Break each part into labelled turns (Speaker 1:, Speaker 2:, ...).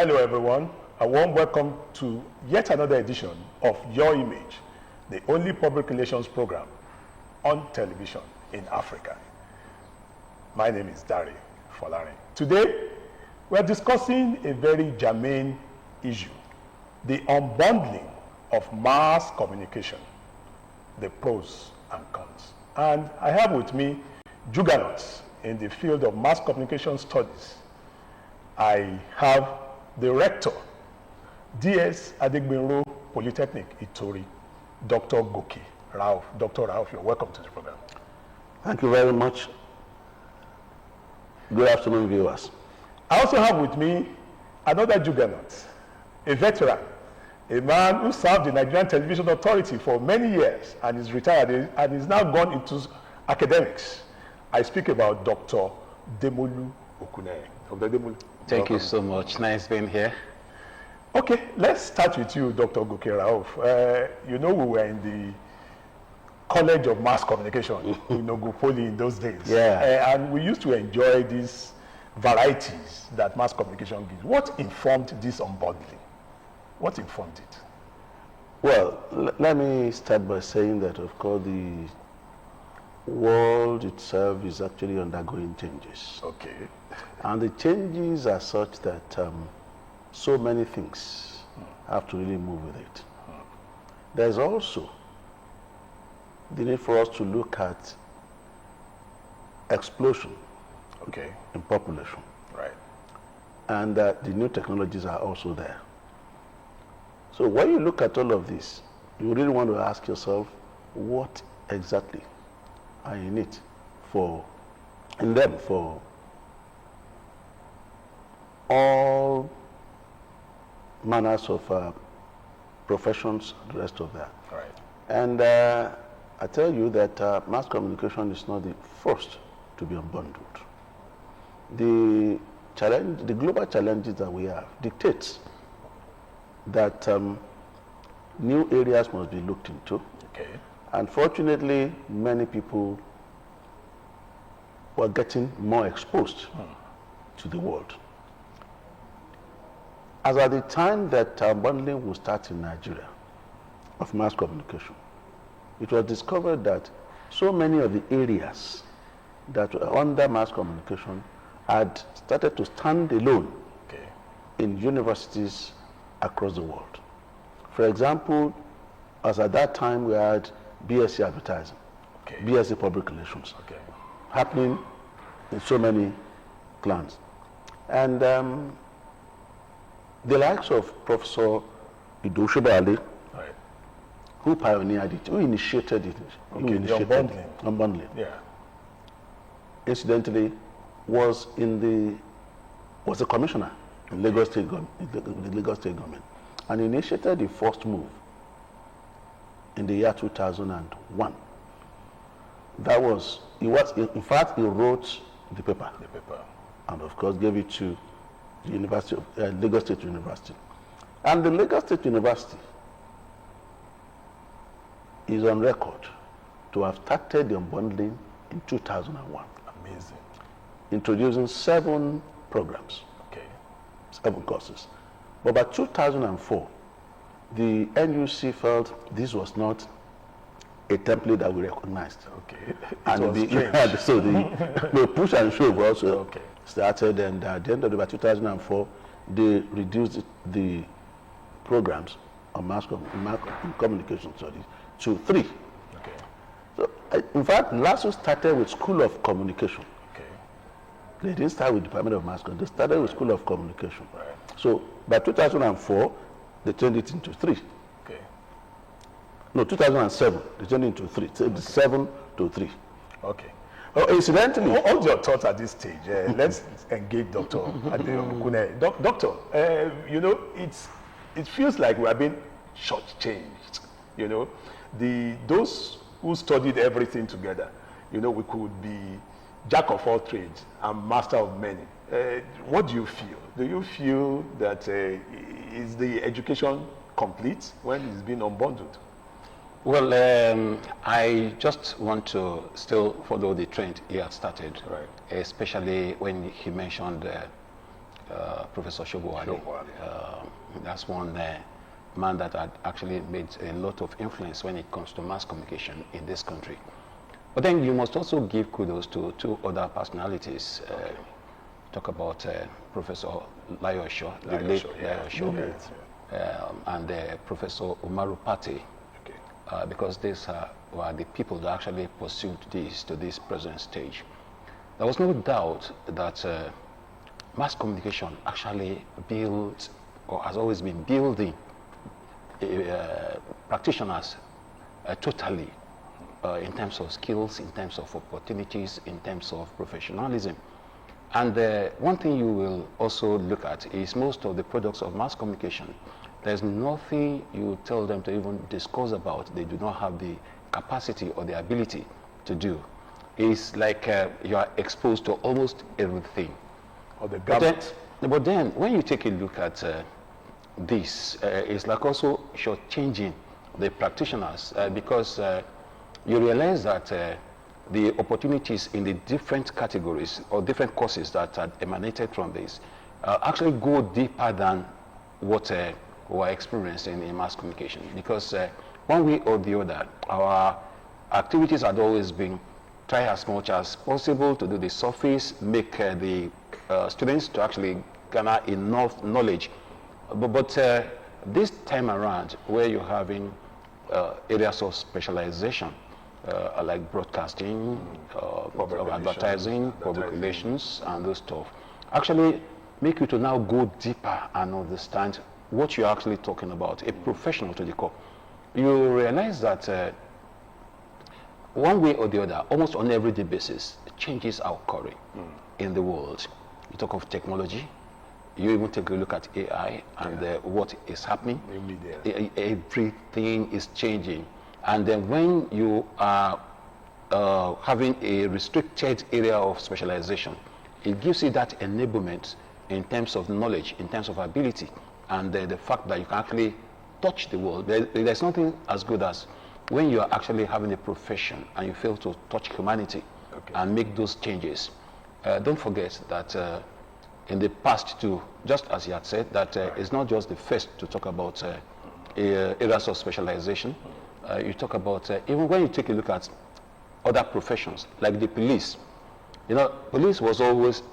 Speaker 1: Hello everyone, a warm welcome to yet another edition of Your Image, the only public relations program on television in Africa. My name is Dari Folari. Today, we are discussing a very germane issue, the unbundling of mass communication, the pros and cons. And I have with me juggernauts in the field of mass communication studies. I have the rector, DS Adegbenro Polytechnic, Itori, Dr. Goke, Rauf. Dr. Rauf, you're welcome to the program.
Speaker 2: Thank you very much. Good afternoon, viewers.
Speaker 1: I also have with me another juggernaut, a veteran, a man who served the Nigerian Television Authority for many years and is retired and is now gone into academics. I speak about Dr. Demolu Okuneye. Dr. Demolu.
Speaker 3: Thank you so much. Nice being here.
Speaker 1: Okay, let's start with you, Dr. Goke Rauf. You know, we were in the College of Mass Communication in Ogupoli in those days.
Speaker 2: Yeah.
Speaker 1: And we used to enjoy these varieties that mass communication gives. What informed this unbundling? What informed it?
Speaker 2: Well, let me start by saying that, of course, the world itself is actually undergoing changes.
Speaker 1: Okay.
Speaker 2: And the changes are such that so many things have to really move with it. There's also the need for us to look at explosion in population.
Speaker 1: Right.
Speaker 2: And the new technologies are also there. So when you look at all of this, you really want to ask yourself, what exactly are in it for all manners of professions, the rest of that.
Speaker 1: Right.
Speaker 2: And I tell you that mass communication is not the first to be unbundled. The global challenges that we have dictates that new areas must be looked into.
Speaker 1: Okay.
Speaker 2: Unfortunately, many people were getting more exposed to the world. As at the time that unbundling will start in Nigeria of mass communication, it was discovered that so many of the areas that were under mass communication had started to stand alone in universities across the world. For example, as at that time we had BSc advertising, BSc public relations happening in so many clans. And the likes of Professor Ido-Shobali, who pioneered it, who initiated it, unbundling.
Speaker 1: Yeah.
Speaker 2: Incidentally, was a commissioner in Lagos State government, and initiated the first move in the year 2001. In fact, he wrote the paper. And of course gave it to the University of Lagos State University. And the Lagos State University is on record to have started the unbundling in 2001.
Speaker 1: Amazing.
Speaker 2: Introducing 7 programs, 7 courses. But by 2004, the NUC felt this was not a template that we recognized. And so the push and shove also started, and at the end of 2004, they reduced the programs on mass communication studies to 3. So, in fact, LASU started with School of Communication. They didn't start with Department of Mass Communication. They started with School of Communication. So by 2004, they turned it into 3. No, 2007, they turned it into 3. So 7 to 3.
Speaker 1: Oh, incidentally, hold your thoughts at this stage. Let's engage Dr. Okuneye. Doctor, you know, it feels like we are being shortchanged. You know, those who studied everything together, you know, we could be jack of all trades and master of many. What do you feel? Do you feel that is the education complete when it's been unbundled?
Speaker 3: Well, I just want to still follow the trend he had started, especially when he mentioned Professor Shogowale. That's one man that had actually made a lot of influence when it comes to mass communication in this country. But then you must also give kudos to two other personalities. Talk about Professor Layosho, the late Layosho, and Professor Umaru Pate, because these were the people that actually pursued this to this present stage. There was no doubt that mass communication actually builds, or has always been building, practitioners totally in terms of skills, in terms of opportunities, in terms of professionalism. And one thing you will also look at is most of the products of mass communication. There's nothing you tell them to even discuss about. They do not have the capacity or the ability to do. It's like you are exposed to almost everything.
Speaker 1: Or the government.
Speaker 3: But then when you take a look at this, it's like also shortchanging the practitioners because you realize that the opportunities in the different categories or different courses that are emanated from this actually go deeper than what we're experiencing in mass communication. Because one way or the other, our activities had always been try as much as possible to do the surface, make the students to actually garner enough knowledge. But this time around, where you're having areas of specialization, like broadcasting, advertising, public relations, and those stuff, actually make you to now go deeper and understand what you're actually talking about, a professional to the core. You realize that one way or the other, almost on an everyday basis, changes are occurring in the world. You talk of technology, you even take a look at AI and what is happening. Everything is changing. And then when you are having a restricted area of specialization, it gives you that enablement in terms of knowledge, in terms of ability, and the fact that you can actually touch the world. There's nothing as good as when you are actually having a profession and you fail to touch humanity and make those changes. Don't forget that in the past too, just as you had said, that it's not just the first to talk about areas of specialization. You talk about, even when you take a look at other professions, like the police. You know, police was always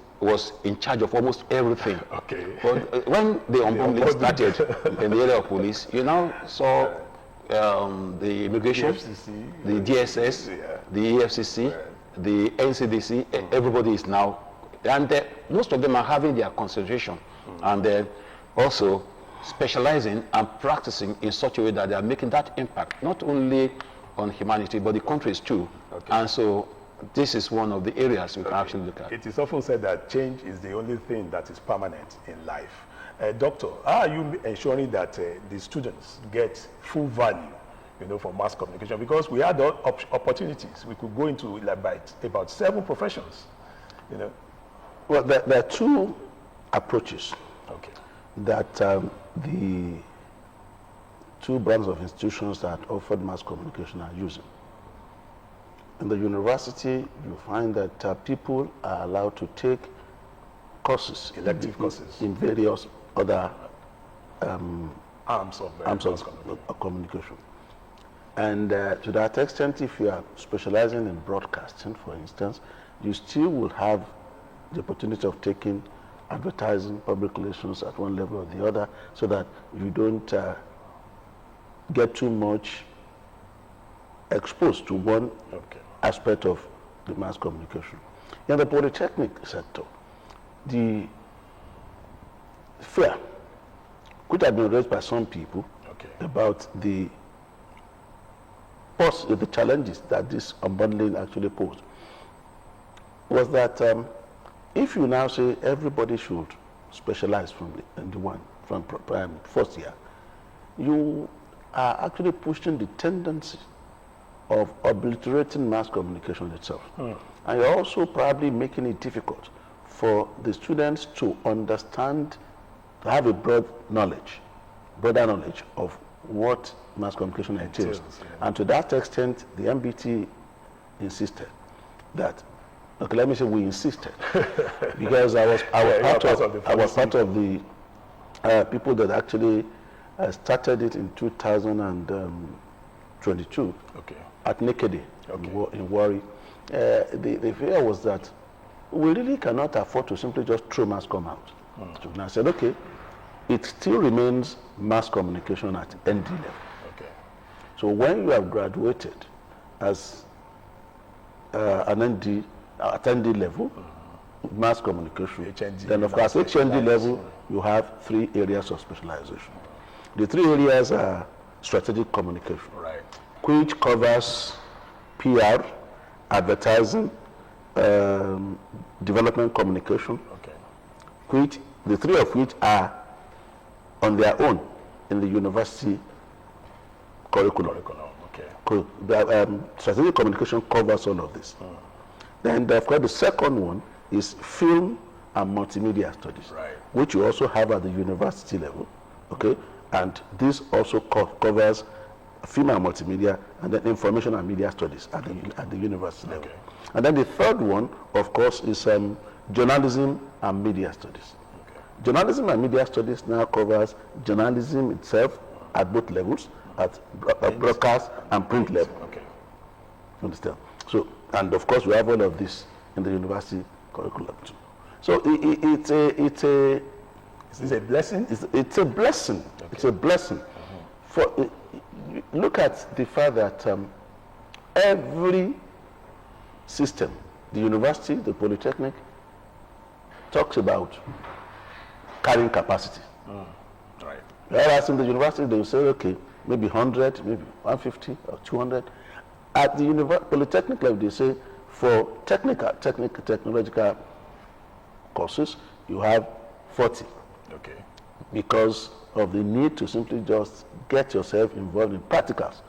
Speaker 3: in charge of almost everything. But when the unbundling started in the area of police, you now saw the immigration, the DSS, the EFCC, the NCDC, everybody is now, and most of them are having their concentration and also specializing and practicing in such a way that they are making that impact, not only on humanity, but the countries too. And so this is one of the areas we can actually look at.
Speaker 1: It is often said that change is the only thing that is permanent in life. Doctor, how are you ensuring that the students get full value, from mass communication? Because we had opportunities. We could go into about 7 professions,
Speaker 2: Well, there are 2 approaches that the 2 brands of institutions that offered mass communication are using. In the university, you find that people are allowed to take courses,
Speaker 1: elective courses,
Speaker 2: in various other
Speaker 1: arms of
Speaker 2: communication. And to that extent, if you are specializing in broadcasting, for instance, you still will have the opportunity of taking advertising, public relations at one level or the other, so that you don't get too much exposed to one aspect of the mass communication. In the polytechnic sector, the fear, which had been raised by some people about the challenges that this unbundling actually posed, was that if you now say everybody should specialize from first year, you are actually pushing the tendency of obliterating mass communication itself. And you're also probably making it difficult for the students to understand, to have a broader knowledge of what mass communication entails. And to that extent, the MBT insisted that Okay, let me say we insisted because I was part of the people that actually started it in 2022 at Nekede in Warri. The fear was that we really cannot afford to simply just throw mass comm out. So I said, okay, it still remains mass communication at ND level.
Speaker 1: Okay.
Speaker 2: So when you have graduated as an ND at ND level, mass communication,
Speaker 1: HND,
Speaker 2: then of course HND level, you have 3 areas of specialization. The 3 areas are strategic communication,
Speaker 1: right,
Speaker 2: which covers PR, advertising, development communication, which the 3 of which are on their own in the university curriculum. Strategic communication covers all of this. Then of course the second one is film and multimedia studies, which you also have at the university level, and this also covers film and multimedia, and then information and media studies at the university level. And then the third one, of course, is journalism and media studies. Journalism and media studies now covers journalism itself at both levels, at broadcast and print level. Understand? So, and of course, we have all of this in the university curriculum too. So it's a
Speaker 1: blessing.
Speaker 2: It's a blessing. It's a blessing. For look at the fact that every system, the university, the polytechnic, talks about carrying capacity.
Speaker 1: Right.
Speaker 2: Whereas in the university, they will say, okay, maybe 100, maybe 150 or 200. At the polytechnic level, they say for technological courses, you have 40. Because of the need to simply just get yourself involved in practicals.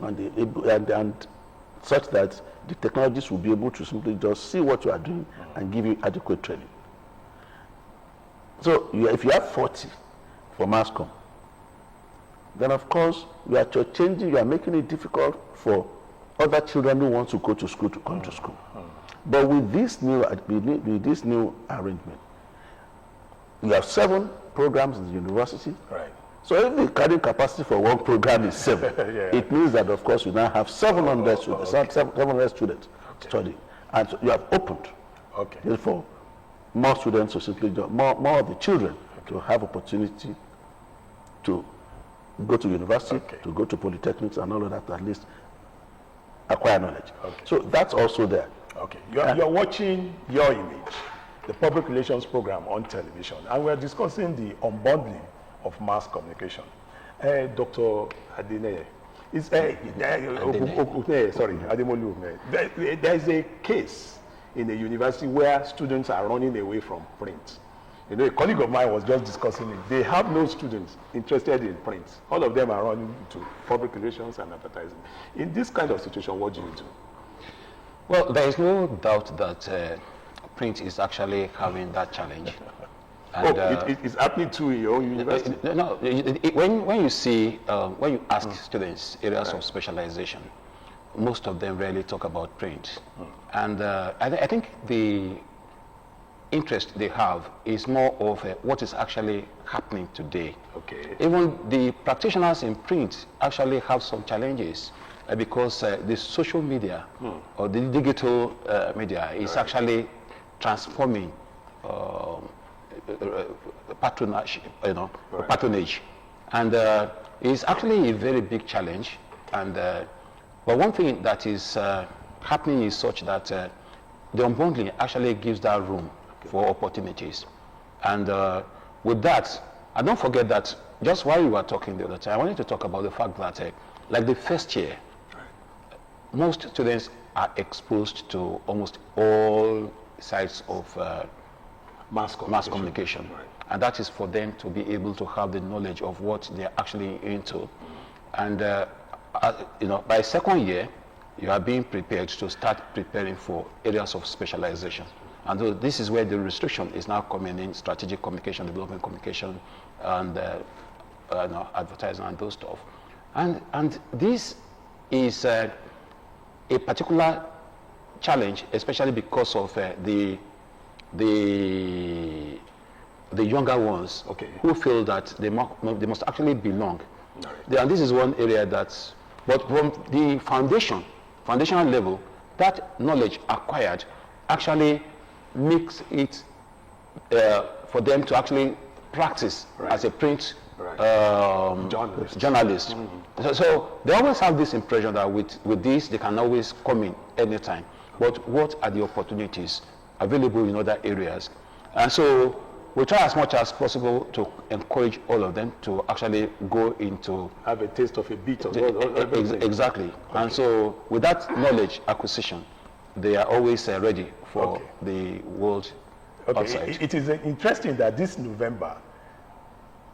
Speaker 2: And such that the technologists will be able to simply just see what you are doing and give you adequate training. So if you have 40 for mass comm, then of course you are changing, you are making it difficult for other children who want to go to school to come to school. But with this new arrangement, you have 7 programs in the university. So if the carrying capacity for one program is 7, it means that of course you now have 700 students, 700 students studying, and so you have opened for more students to simply more of the children to have opportunity to go to university, to go to polytechnics and all of that, at least acquire knowledge. So that's also there.
Speaker 1: You're watching Your Image, the public relations program on television, and we're discussing the unbundling of mass communication. Dr. Adineye, Demolu. There is a case in a university where students are running away from print. You know, a colleague of mine was just discussing it. They have no students interested in print. All of them are running to public relations and advertising. In this kind of situation, what do you do?
Speaker 3: Well, there is no doubt that print is actually having that challenge. And,
Speaker 1: it's happening too in your own university?
Speaker 3: When you see, when you ask students areas of specialization, most of them rarely talk about print. And I think the interest they have is more of what is actually happening today. Even the practitioners in print actually have some challenges because the social media or the digital media is actually transforming patronage, patronage, and it's actually a very big challenge. And but one thing that is happening is such that the unbundling actually gives that room for opportunities. And with that, and don't forget that just while we were talking the other time, I wanted to talk about the fact that like the first year, most students are exposed to almost all sides of mass communication. And that is for them to be able to have the knowledge of what they're actually into. And by second year, you are being prepared to start preparing for areas of specialization. And so this is where the restriction is now coming in: strategic communication, development communication, and advertising and those stuff. And this is a particular challenge, especially because of the younger ones who feel that they must actually belong. Right. And this is one area that's, but from the foundational level, that knowledge acquired actually makes it for them to actually practice as a print journalist. Mm-hmm. So they always have this impression that with this they can always come in anytime. But what are the opportunities available in other areas? And so we try as much as possible to encourage all of them to actually go into...
Speaker 1: Have a taste of a bit of
Speaker 3: exactly. Okay. And so with that knowledge acquisition, they are always ready for the world outside.
Speaker 1: It is interesting that this November,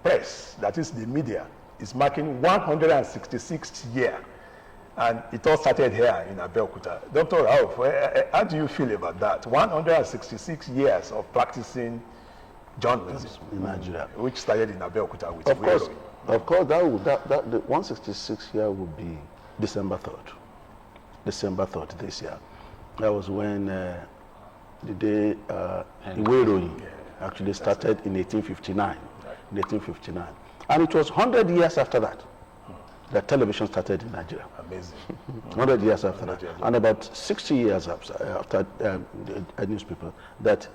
Speaker 1: press, that is the media, is marking 166th year. And it all started here in Abeokuta. Dr. Rauf, how do you feel about that? 166 years of practicing journalism
Speaker 2: in Nigeria,
Speaker 1: which started in Abeokuta with
Speaker 2: of course, that the 166 year would be December 3rd. December 3rd this year. That was when the day Iweroyin actually started in 1859. Right. In 1859. And it was 100 years after that that television started in Nigeria.
Speaker 1: Amazing.
Speaker 2: 100 years after that. And about 60 years after a newspaper, that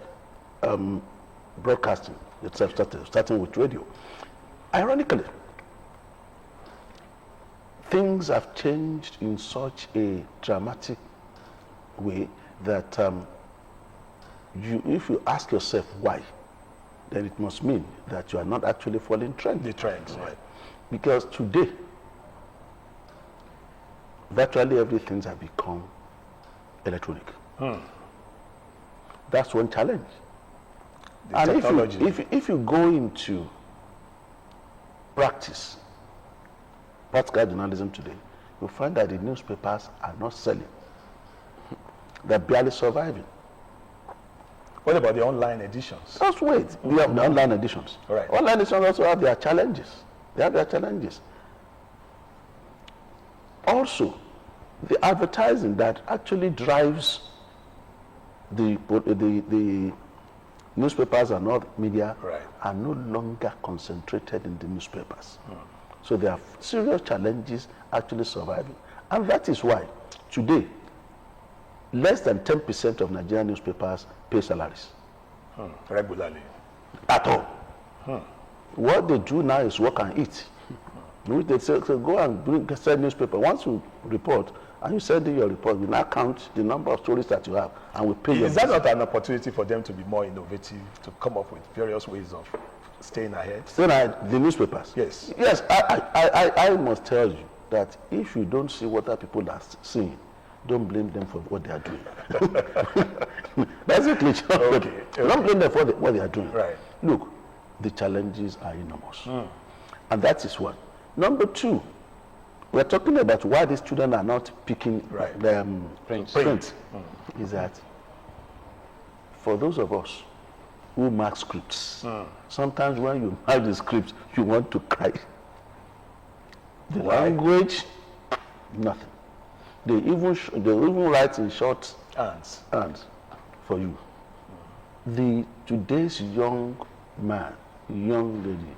Speaker 2: broadcasting itself starting with radio. Ironically, things have changed in such a dramatic way that if you ask yourself why, then it must mean that you are not actually following the trends. Right? Because today, virtually everything has become electronic. That's one challenge. And if you go into practical journalism today, you'll find that the newspapers are not selling. They're barely surviving.
Speaker 1: What about the online editions?
Speaker 2: Just wait. We have the online editions. Right. Online editions also have their challenges. They have their challenges. Also, the advertising that actually drives the newspapers and other media are no longer concentrated in the newspapers. So there are serious challenges actually surviving. And that is why today, less than 10% of Nigerian newspapers pay salaries.
Speaker 1: Regularly.
Speaker 2: At all. What they do now is work and eat. They say, go and sell newspaper. Once you report, and you send in your report, we now count the number of stories that you have, and we pay you.
Speaker 1: Is that not an opportunity for them to be more innovative, to come up with various ways of staying ahead?
Speaker 2: Staying ahead, the newspapers?
Speaker 1: Yes.
Speaker 2: Yes, I must tell you that if you don't see what other people are seeing, don't blame them for what they are doing. Basically, don't blame them for what they are doing.
Speaker 1: Right.
Speaker 2: Look, the challenges are enormous. And that is one. Number two, we're talking about why these children are not picking print. Is that for those of us who mark scripts, sometimes when you mark the script, you want to cry. The language, nothing. They even write in short hands for you. Today's young man, young lady,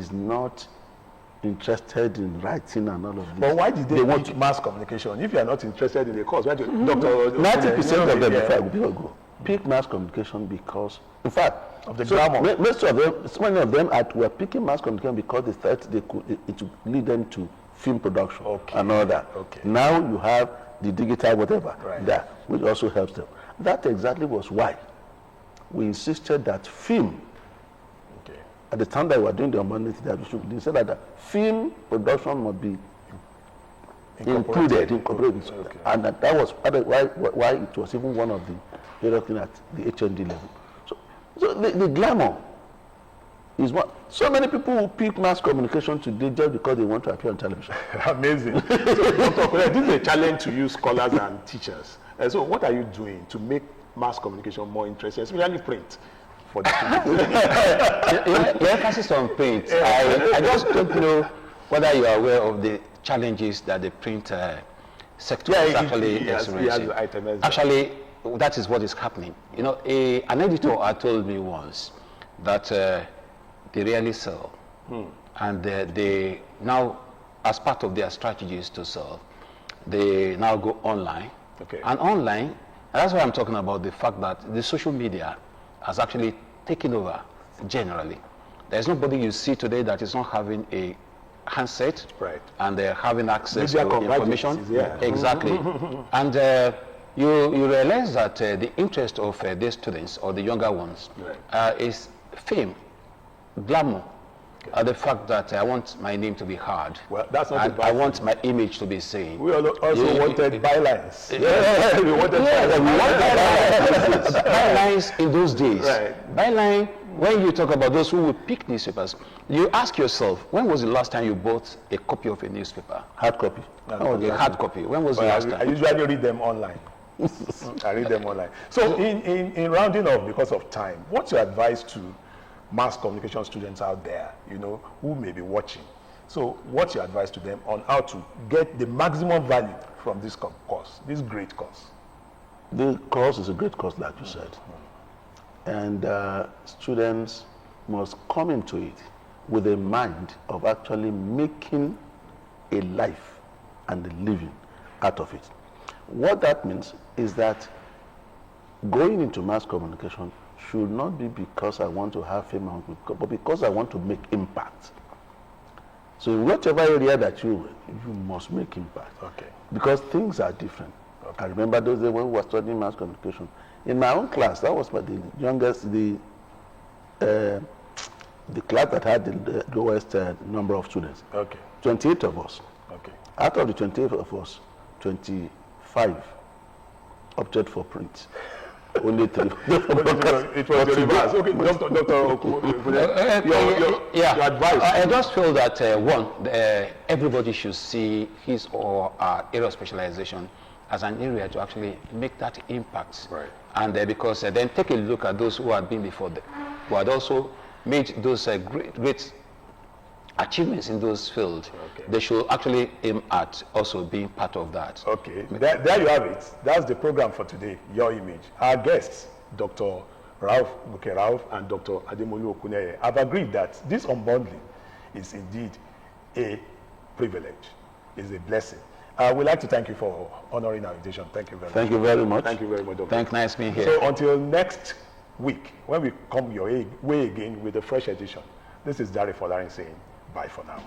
Speaker 2: is not interested in writing and all of this.
Speaker 1: But why did they want mass communication? If you are not interested in the course, why do
Speaker 2: 90% of them, before people go, pick mass communication because, in fact,
Speaker 1: of the grammar.
Speaker 2: Most of them, many of them were picking mass communication because they thought it would lead them to film production and all that. Now you have the digital whatever there, which also helps them. That exactly was why we insisted that film, at the time that we were doing the Unbundling, they said that film production must be incorporated. And that was why it was even one of the various things at the HND level. So the glamour is what so many people who pick mass communication today just because they want to appear on television.
Speaker 1: Amazing. So, Dr. Okuneye, this is a challenge to you scholars and teachers. So what are you doing to make mass communication more interesting, especially print? For the
Speaker 3: your emphasis on print, I just don't know whether you are aware of the challenges that the print sector
Speaker 1: Yeah,
Speaker 3: is actually
Speaker 1: he has
Speaker 3: experiencing.
Speaker 1: itemized that.
Speaker 3: Actually, that is what is happening. You know, an editor had told me once that they rarely sell. And they now, as part of their strategies to sell, they now go online.
Speaker 1: Okay.
Speaker 3: And online, that's why I'm talking about the fact that the social media has actually taken over generally. There's nobody you see today that is not having a handset,
Speaker 1: Right.
Speaker 3: and they're having access
Speaker 1: Media
Speaker 3: to information.
Speaker 1: convergence, yeah.
Speaker 3: Exactly. And you realize that the interest of these students or the younger ones is fame, glamour, the fact that I want my name to be heard.
Speaker 1: Well, that's not
Speaker 3: and
Speaker 1: a bad
Speaker 3: I
Speaker 1: thing.
Speaker 3: want my image to be seen.
Speaker 1: We also wanted bylines.
Speaker 3: We wanted bylines in those days.
Speaker 1: Right.
Speaker 3: Byline, when you talk about those who would pick newspapers, you ask yourself, when was the last time you bought a copy of a newspaper?
Speaker 2: Hard copy.
Speaker 3: A hard copy. When was the last
Speaker 1: I
Speaker 3: time?
Speaker 1: usually read them online. I read them online. So in rounding off, because of time, what's your advice to mass communication students out there, you know, who may be watching? So what's your advice to them on how to get the maximum value from this course, this great course?
Speaker 2: The course is a great course, like you said. And students must come into it with a mind of actually making a life and a living out of it. What that means is that going into mass communication should not be because I want to have fame, but because I want to make impact. So in whatever area that you must make impact.
Speaker 1: Okay.
Speaker 2: Because things are different.
Speaker 1: Okay.
Speaker 2: I remember those days when we were studying mass communication. In my own class, that was the youngest, the class that had the lowest number of students.
Speaker 1: Okay.
Speaker 2: 28 of us.
Speaker 1: Okay.
Speaker 2: Out of the 28 of us, 25 opted for print. Only 3.
Speaker 1: It was the reverse. Okay, Dr. your advice.
Speaker 3: I just feel that one, everybody should see his or her area of specialization as an area to actually make that impact.
Speaker 1: Right.
Speaker 3: And because then take a look at those who had been before them, who had also made those great achievements in those fields.
Speaker 1: Okay.
Speaker 3: They should actually aim at also being part of that.
Speaker 1: Okay, there you have it. That's the program for today, Your Image. Our guests, Dr. Rauf, Goke Rauf, and Dr. Demolu Okuneye, have agreed that this unbundling is indeed a privilege, is a blessing. We'd like to thank you for honoring our invitation. Thank you very much.
Speaker 2: Thank you very much.
Speaker 1: Thank you very much, Dr.
Speaker 3: Thank nice being here.
Speaker 1: So until next week, when we come your way again with a fresh edition, this is Dari Folarin saying bye for now.